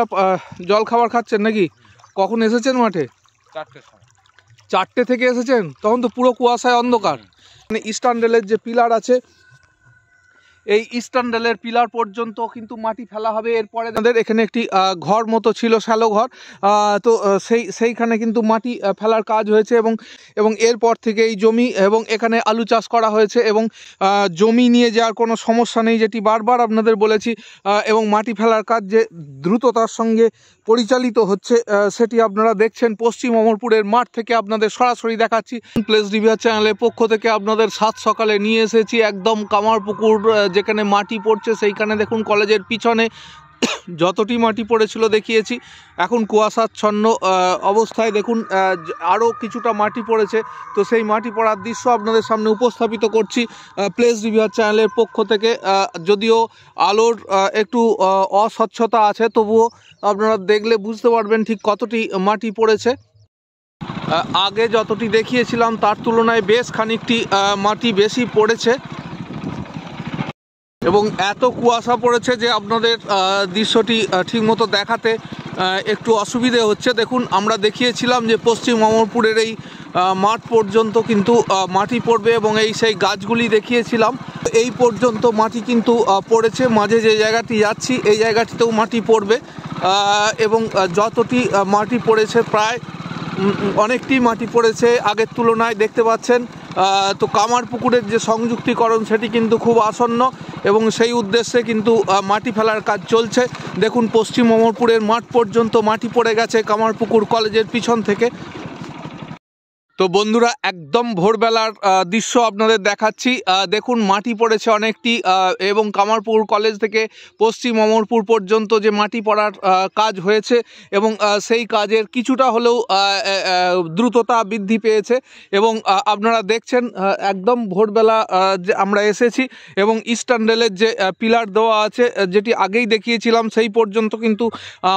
সকালবেলা জল খাবার খাচ্ছেন নাকি? কখন এসেছেন মাঠে? 4টের সময়। 4টে থেকে এসেছেন? তখন তো পুরো কুয়াশায় অন্ধকার। মানে ইস্টার্ন রেলের যে পিলার আছে, এই ইস্টার্ন রেলের পিলার পর্যন্ত কিন্তু মাটি ফেলা হবে। এরপরে আমাদের এখানে একটি ঘর মতো ছিল, শ্যালো ঘর, তো সেইখানে কিন্তু মাটি ফেলার কাজ হয়েছে এবং এরপর থেকে এই জমি এবং এখানে আলু চাষ করা হয়েছে এবং জমি নিয়ে যাওয়ার কোনো সমস্যা নেই, যেটি বারবার আপনাদের বলেছি, এবং মাটি ফেলার কাজ যে দ্রুততার সঙ্গে পরিচালিত হচ্ছে সেটি আপনারা দেখছেন। পশ্চিম অমরপুরের মাঠ থেকে আপনাদের সরাসরি দেখাচ্ছি। প্লেস রিভিউ চ্যানেলের পক্ষ থেকে আপনাদের সাত সকালে নিয়ে এসেছি একদম কামারপুকুর, যেখানে মাটি পড়ছে সেইখানে দেখুন কলেজের পিছনে যতটি মাটি পড়েছিল দেখিয়েছি। এখন কুয়াশাচ্ছন্ন অবস্থায় দেখুন আরও কিছুটা মাটি পড়েছে, তো সেই মাটি পড়ার দৃশ্য আপনাদের সামনে উপস্থাপিত করছি প্লেস রিভিউ চ্যানেলের পক্ষ থেকে। যদিও আলোর একটু অস্বচ্ছতা আছে, তবুও আপনারা দেখলে বুঝতে পারবেন ঠিক কতটি মাটি পড়েছে। আগে যতটি দেখিয়েছিলাম তার তুলনায় বেশ খানিকটি মাটি বেশি পড়েছে এবং এত কুয়াশা পড়েছে যে আপনাদের দৃশ্যটি ঠিকমতো দেখাতে একটু অসুবিধে হচ্ছে। দেখুন, আমরা দেখিয়েছিলাম যে পশ্চিম অমরপুরের এই মাঠ পর্যন্ত কিন্তু মাটি পড়বে এবং সেই গাছগুলি দেখিয়েছিলাম। এই পর্যন্ত মাটি কিন্তু পড়েছে, মাঝে যে জায়গাটি যাচ্ছি এই জায়গাটিতেও মাটি পড়বে এবং যতটি মাটি পড়েছে প্রায় অনেকটি মাটি পড়েছে আগের তুলনায়, দেখতে পাচ্ছেন। তো কামারপুকুরের যে সংযুক্তিকরণ সেটি কিন্তু খুব আসন্ন এবং সেই উদ্দেশ্যে কিন্তু মাটি ফেলার কাজ চলছে। দেখুন, পশ্চিম অমরপুরের মাঠ পর্যন্ত মাটি পড়ে গেছে কামারপুকুর কলেজের পিছন থেকে। তো বন্ধুরা, একদম ভোরবেলার দৃশ্য আপনাদের দেখাচ্ছি। দেখুন, মাটি পড়েছে অনেকটি এবং কামারপুকুর কলেজ থেকে পশ্চিম অমরপুর পর্যন্ত যে মাটি পড়ার কাজ হয়েছে এবং সেই কাজের কিছুটা হলেও দ্রুততা বৃদ্ধি পেয়েছে এবং আপনারা দেখছেন একদম ভোরবেলা যে আমরা এসেছি এবং ইস্টার্ন রেলের যে পিলার দেওয়া আছে, যেটি আগেই দেখিয়েছিলাম, সেই পর্যন্ত কিন্তু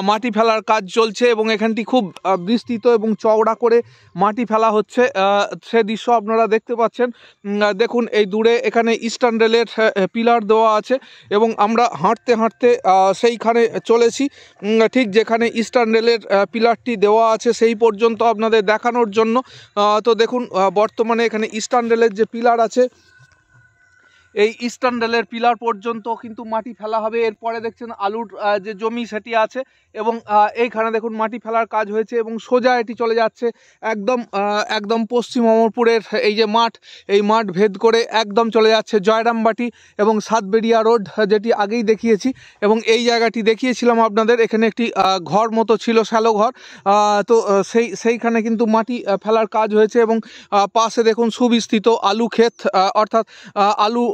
মাটি ফেলার কাজ চলছে এবং এখানটি খুব বিস্তৃত এবং চওড়া করে মাটি ফেলা হচ্ছে। সে দৃশ্য আপনারা দেখতে পাচ্ছেন। দেখুন, এই দূরে এখানে ইস্টার্ন রেলের পিলার দেওয়া আছে এবং আমরা হাঁটতে হাঁটতে সেইখানে চলেছি, ঠিক যেখানে ইস্টার্ন রেলের পিলারটি দেওয়া আছে সেই পর্যন্ত আপনাদের দেখানোর জন্য। তো দেখুন, বর্তমানে এখানে ইস্টার্ন রেলের যে পিলার আছে, এই ইস্টার্ন রেলের পিলার পর্যন্ত কিন্তু মাটি ফেলা হবে। এরপরে দেখছেন আলুর যে জমি সেটি আছে এবং এইখানে দেখুন মাটি ফেলার কাজ হয়েছে এবং সোজা এটি চলে যাচ্ছে একদম পশ্চিম অমরপুরের এই যে মাঠ, এই মাঠ ভেদ করে একদম চলে যাচ্ছে জয়রামবাটি এবং সাতবেড়িয়া রোড, যেটি আগেই দেখিয়েছি এবং এই জায়গাটি দেখিয়েছিলাম আপনাদের। এখানে একটি ঘর মতো ছিল, শ্যালো ঘর, তো সেইখানে কিন্তু মাটি ফেলার কাজ হয়েছে এবং পাশে দেখুন সুবিস্তৃত আলু ক্ষেত, অর্থাৎ আলু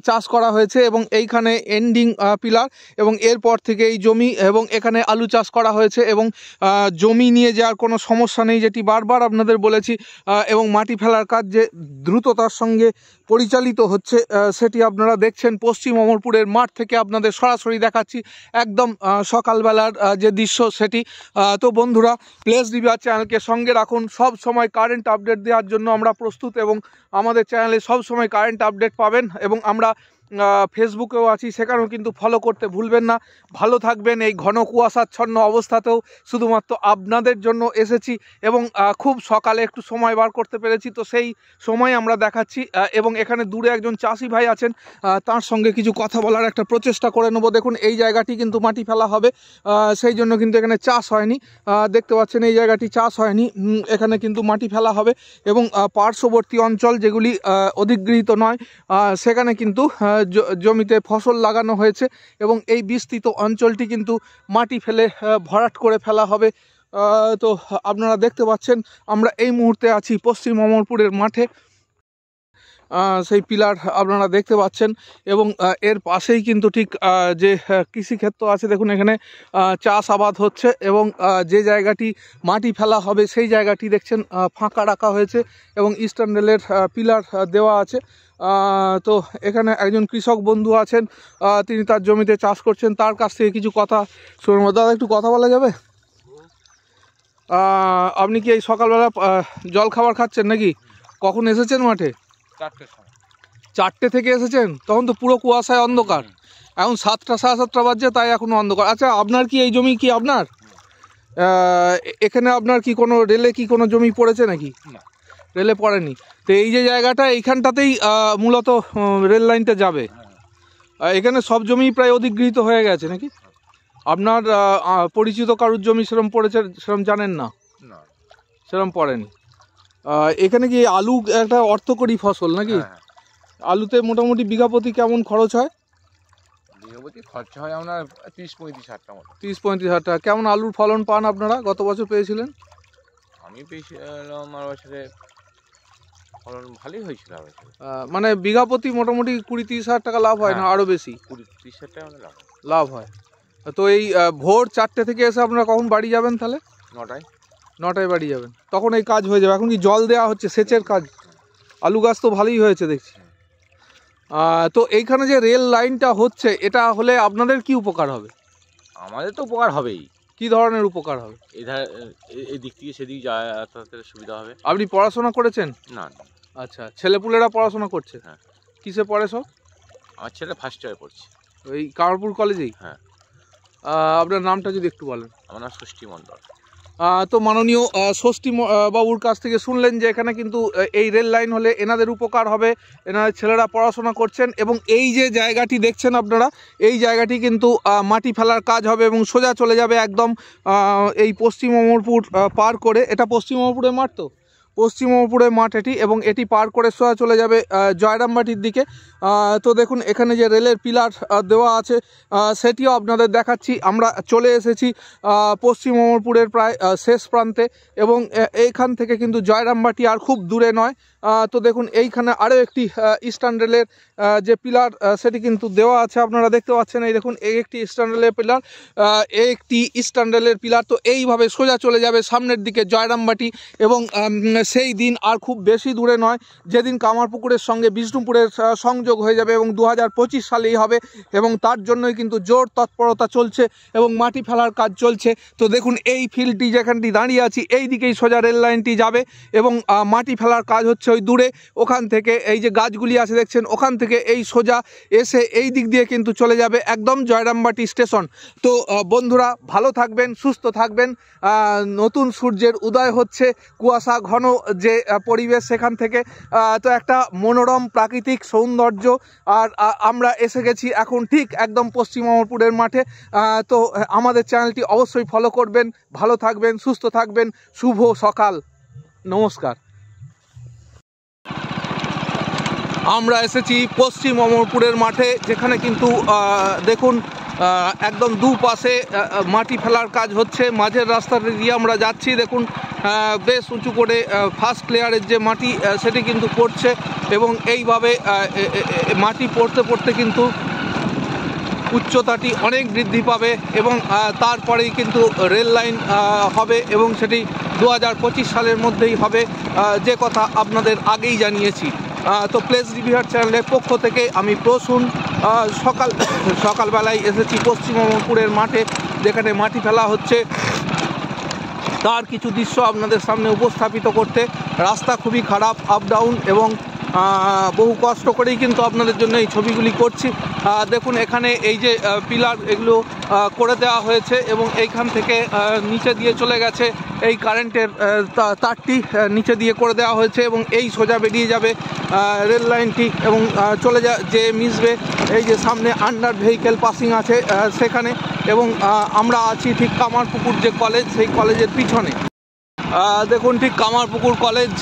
চাষ করা হয়েছে এবং এইখানে এন্ডিং পিলার এবং এরপর থেকে এই জমি এবং এখানে আলু চাষ করা হয়েছে এবং জমি নিয়ে যাওয়ার কোনো সমস্যা নেই, যেটি বারবার আপনাদের বলেছি, এবং মাটি ফেলার কাজ যে দ্রুততার সঙ্গে পরিচালিত হচ্ছে সেটি আপনারা দেখছেন। পশ্চিম অমরপুরের মাঠ থেকে আপনাদের সরাসরি দেখাচ্ছি একদম সকালবেলার যে দৃশ্য সেটি। তো বন্ধুরা, প্লেস রিভিউ চ্যানেলকে সঙ্গে রাখুন, সব সময় কারেন্ট আপডেট দেওয়ার জন্য আমরা প্রস্তুত এবং আমাদের চ্যানেলে সব সময় কারেন্ট আপডেট পাবেন এবং আমরা ফেসবুকেও আছি, সেখানেও কিন্তু ফলো করতে ভুলবেন না। ভালো থাকবেন। এই ঘন কুয়াশাচ্ছন্ন অবস্থাতেও শুধুমাত্র আপনাদের জন্য এসেছি এবং খুব সকালে একটু সময় বার করতে পেরেছি, তো সেই সময় আমরা দেখাচ্ছি এবং এখানে দূরে একজন চাষি ভাই আছেন, তার সঙ্গে কিছু কথা বলার একটা প্রচেষ্টা করে নেব। দেখুন, এই জায়গাটি কিন্তু মাটি ফেলা হবে, সেই জন্য কিন্তু এখানে চাষ হয়নি, দেখতে পাচ্ছেন এই জায়গাটি চাষ হয়নি, এখানে কিন্তু মাটি ফেলা হবে এবং পার্শ্ববর্তী অঞ্চল যেগুলি অধিগৃহীত নয় সেখানে কিন্তু জমিতে ফসল লাগানো হয়েছে এবং এই বিস্তৃত অঞ্চলটি কিন্তু মাটি ফেলে ভরাট করে ফেলা হবে। তো আপনারা দেখতে পাচ্ছেন আমরা এই মুহূর্তে আছি পশ্চিম অমরপুরের মাঠে, সেই পিলার আপনারা দেখতে পাচ্ছেন এবং এর পাশেই কিন্তু ঠিক যে কৃষিক্ষেত্র আছে, দেখুন এখানে চাষাবাদ হচ্ছে এবং যে জায়গাটি মাটি ফেলা হবে সেই জায়গাটি দেখছেন ফাঁকা রাখা হয়েছে এবং ইস্টার্ন রেলের পিলার দেওয়া আছে। তো এখানে একজন কৃষক বন্ধু আছেন, তিনি তার জমিতে চাষ করছেন, তার কাছ থেকে কিছু কথা শুনবো। দাদা, একটু কথা বলা যাবে? আপনি কি এই সকালবেলা জল খাবার খাচ্ছেন নাকি? কখন এসেছেন মাঠে? 4টের সময়। 4টে থেকে এসেছেন? তখন তো পুরো কুয়াশায় অন্ধকার। এখন 7টা 7:30 বাজছে, তাই এখনো অন্ধকার। আচ্ছা, আপনার কি এই জমি কি আপনার? এখানে আপনার কি কোনো রেলে কি কোনো জমি পড়েছে নাকি? না, রেলে পড়েনি। তো এই যে জায়গাটা, এইখানটাতেই মূলত রেল লাইনটা যাবে। এখানে সব জমি প্রায় অধিগৃহীত হয়ে গেছে নাকি? আপনার পরিচিত কারুর জমি সেরম পড়েছে সেরম জানেন না? না, সেরম পড়েনি। এখানে কি আলু একটা অর্থকরী ফসল নাকি? আলুতে মোটামুটি বিঘা প্রতি কেমন খরচ হয়? বিঘা প্রতি খরচা হয় আপনার 30-35 হাজার টাকা মতো। 30-35 হাজার টাকা। কেমন আলুর ফলন পান আপনারা? গত বছর পেয়েছিলেন? আমি পেয়েছিলাম আমার বছরে ফলন ভালোই হয়েছিল। মানে বিঘা প্রতি মোটামুটি 20-30 হাজার টাকা লাভ হয় না আরও বেশি? 20-30 হাজার টাকা লাভ লাভ হয়। তো এই ভোর 4টে থেকে এসে আপনারা কখন বাড়ি যাবেন তাহলে? 9টায় বাড়ি যাবেন, তখন এই কাজ হয়ে যাবে। এখন কি জল দেওয়া হচ্ছে, সেচের কাজ? আলু গাছ তো ভালোই হয়েছে দেখছি। তো এইখানে যে রেল লাইনটা হচ্ছে, এটা হলে আপনাদের কি উপকার হবে? আমাদের তো উপকার হবেই। কি ধরনের উপকার হবে? এই দিক থেকে সেদিক যাতায়াতের সুবিধা হবে। আপনি পড়াশোনা করেছেন? না। আচ্ছা, ছেলেপুলেরা পড়াশোনা করছে? হ্যাঁ। কিসে পড়ে সব? আমার ছেলে ফার্স্ট ইয়ারে পড়ছে। ওই কামারপুর কলেজেই? হ্যাঁ। আপনার নামটা যদি একটু বলেন। আমার নাম ষষ্ঠী মণ্ডল। তো মাননীয় ষষ্ঠী বাবুর কাছ থেকে শুনলেন যে এখানে কিন্তু এই রেল লাইন হলে এনাদের উপকার হবে, এনাদের ছেলেরা পড়াশোনা করছেন। এবং এই যে জায়গাটি দেখছেন আপনারা, এই জায়গাটি কিন্তু মাটি ফেলার কাজ হবে এবং সোজা চলে যাবে একদম এই পশ্চিম অমরপুর পার করে। এটা পশ্চিম অমরপুরের মাঠ, তো পশ্চিম অমরপুরের মাঠ এটি, এবং এটি পার করে সোজা চলে যাবে জয়রামবাটির দিকে। তো দেখুন এখানে যে রেলের পিলার দেওয়া আছে সেটিও আপনাদের দেখাচ্ছি। আমরা চলে এসেছি পশ্চিম অমরপুরের প্রায় শেষ প্রান্তে, এবং এইখান থেকে কিন্তু জয়রামবাটি আর খুব দূরে নয়। তো দেখুন এইখানে আরও একটি ইস্টার্ন রেলের যে পিলার সেটি কিন্তু দেওয়া আছে, আপনারা দেখতে পাচ্ছেন। এই দেখুন, এই একটি ইস্টার্ন রেলের পিলার, একটি ইস্টার্ন রেলের পিলার। তো এইভাবে সোজা চলে যাবে সামনের দিকে জয়রামবাটি, এবং সেই দিন আর খুব বেশি দূরে নয় যেদিন কামারপুকুরের সঙ্গে বিষ্ণুপুরের সংযোগ হয়ে যাবে, এবং 2025 সালেই হবে। এবং তার জন্যই কিন্তু জোর তৎপরতা চলছে এবং মাটি ফেলার কাজ চলছে। তো দেখুন এই ফিল্ডটি যেখানটি দাঁড়িয়ে আছি, এই দিকেই সোজা রেল লাইনটি যাবে, এবং মাটি ফেলার কাজ হচ্ছে ওই দূরে। ওখান থেকে এই যে গাছগুলি আছে দেখছেন, ওখান থেকে এই সোজা এসে এই দিক দিয়ে কিন্তু চলে যাবে একদম জয়রামবাটি স্টেশন। তো বন্ধুরা, ভালো থাকবেন, সুস্থ থাকবেন। নতুন সূর্যের উদয় হচ্ছে, কুয়াশা ঘন যে পরিবেশ সেখান থেকে, তো একটা মনোরম প্রাকৃতিক সৌন্দর্য। আর আমরা এসে গেছি এখন ঠিক একদম পশ্চিম অমরপুরের মাঠে। তো আমাদের চ্যানেলটি অবশ্যই ফলো করবেন। ভালো থাকবেন, সুস্থ থাকবেন। শুভ সকাল, নমস্কার। আমরা এসেছি পশ্চিম অমরপুরের মাঠে, যেখানে কিন্তু দেখুন একদম দুপাশে মাটি ফেলার কাজ হচ্ছে। মাঝের রাস্তাটা দিয়ে আমরা যাচ্ছি, দেখুন বেশ উঁচু করে ফার্স্ট লেয়ারের যে মাটি সেটি কিন্তু পড়ছে, এবং এইভাবে মাটি পড়তে পড়তে কিন্তু উচ্চতাটি অনেক বৃদ্ধি পাবে, এবং তারপরেই কিন্তু রেল লাইন হবে, এবং সেটি 2025 সালের মধ্যেই হবে, যে কথা আপনাদের আগেই জানিয়েছি। তো প্লেস রিভিউয়ার চ্যানেলের পক্ষ থেকে আমি প্রসূন সকালবেলায় এসেছি পশ্চিম অমরপুরের মাঠে, যেখানে মাটি ফেলা হচ্ছে। তার কিছু দৃশ্য আপনাদের সামনে উপস্থাপিত করতে। রাস্তা খুবই খারাপ, আপ ডাউন, এবং বহু কষ্ট করেই কিন্তু আপনাদের জন্য এই ছবিগুলি করছি। দেখুন এখানে এই যে পিলার, এগুলো করে দেওয়া হয়েছে, এবং এইখান থেকে নিচে দিয়ে চলে গেছে এই কারেন্টের তারটি, নিচে দিয়ে করে দেওয়া হয়েছে, এবং এই সোজা বেরিয়ে যাবে রেল লাইনটি, এবং চলে যে মিশবে এই যে সামনে আন্ডার ভেহিকেল পাসিং আছে সেখানে। এবং আমরা আছি ঠিক কামারপুকুর যে কলেজ, সেই কলেজের পিছনে। দেখুন ঠিক কামারপুকুর কলেজ,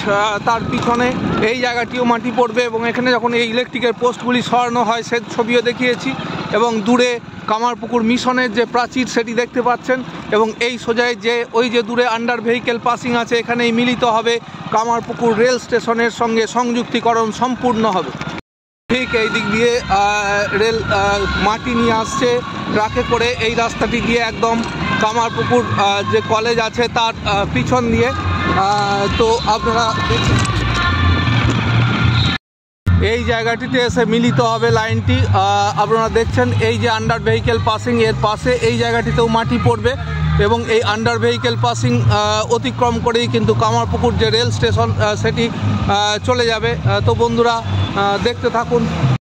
তার পিছনে এই জায়গাটিও মাটি পড়বে, এবং এখানে যখন এই ইলেকট্রিকের পোস্টগুলি সরানো হয় সে ছবিও দেখিয়েছি। এবং দূরে কামারপুকুর মিশনের যে প্রাচীর সেটি দেখতে পাচ্ছেন, এবং এই সোজায় যে ওই যে দূরে আন্ডার ভেহিকেল পাসিং আছে, এখানেই মিলিত হবে কামারপুকুর রেল স্টেশনের সঙ্গে সংযুক্তিকরণ সম্পূর্ণ হবে। ঠিক এই দিক দিয়ে রেল মাটি নিয়ে আসছে ট্রাকে করে, এই রাস্তাটি দিয়ে একদম কামারপুকুর যে কলেজ আছে তার পিছন দিয়ে। তো আপনারা এই জায়গাটিতে এসে মিলিত হবে লাইনটি। আপনারা দেখছেন এই যে আন্ডার ভেহিকেল পাসিং, এর পাশে এই জায়গাটিতেও মাটি পড়বে, এবং এই আন্ডার ভেহিকেল পাসিং অতিক্রম করেই কিন্তু কামারপুকুর যে রেল স্টেশন সেটি চলে যাবে। তো বন্ধুরা দেখতে থাকুন।